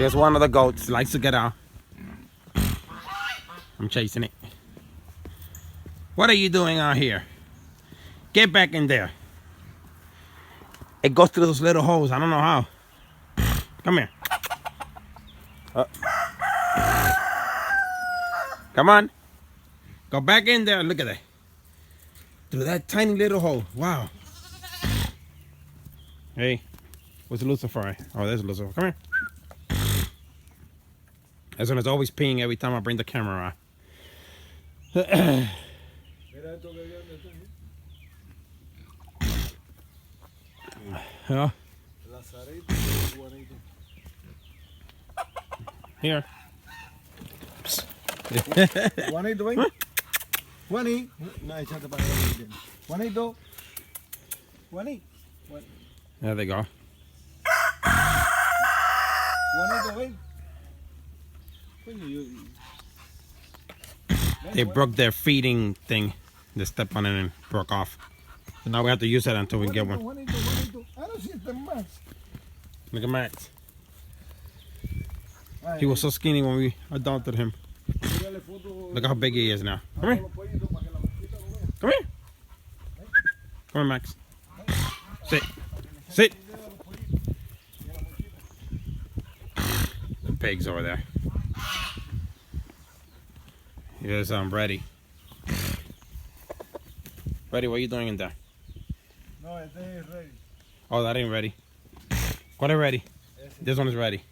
Here's one of the goats. Likes to get out. I'm chasing it. What are you doing out here? Get back in there. It goes through those little holes. I don't know how. Come here. Come on. Go back in there. Look at that. Through that tiny little hole. Wow. Hey. What's Lucifer? Oh, there's Lucifer. Come here. This one is always peeing every time I bring the camera out. Yeah. Here. Juanito, ven. Juanito. No, échate para allá. Juanito. Juanito. There they go. Juanito, ven. They broke their feeding thing. They stepped on it and broke off. So now we have to use it until we get one. Juanito. I don't see the Max. Look at Max. He was so skinny when we adopted him. Look how big he is now. Come here. Come here. Come on, Max. Sit. Sit. The pig's over there. Here's Ready. Ready, what are you doing in there? No, este es ready. Oh, that ain't ready. What is ready? This one is ready.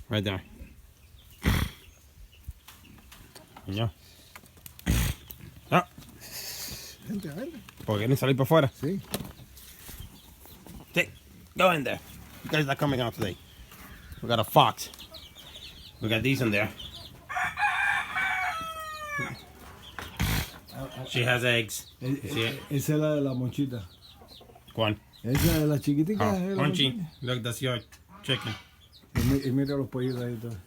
Right there. Ya. Ah. Vente. ¿Por qué no salir para afuera? Sí. Take, go in there. You guys are coming out today. We got a fox. We got these in there. She has eggs. You see it? Esa es la de la monchita. ¿Cuál? Esa de la chiquitica. Oh, Monchi. Look, that's your chicken. Y mira los pollitos ahí todos.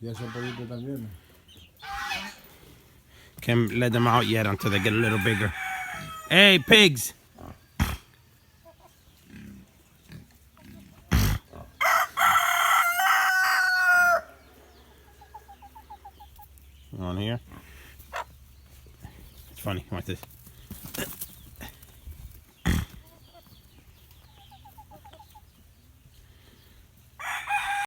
Y esos pollitos también. Can't let them out yet until they get a little bigger. Hey, pigs! On here. It's funny. Watch this.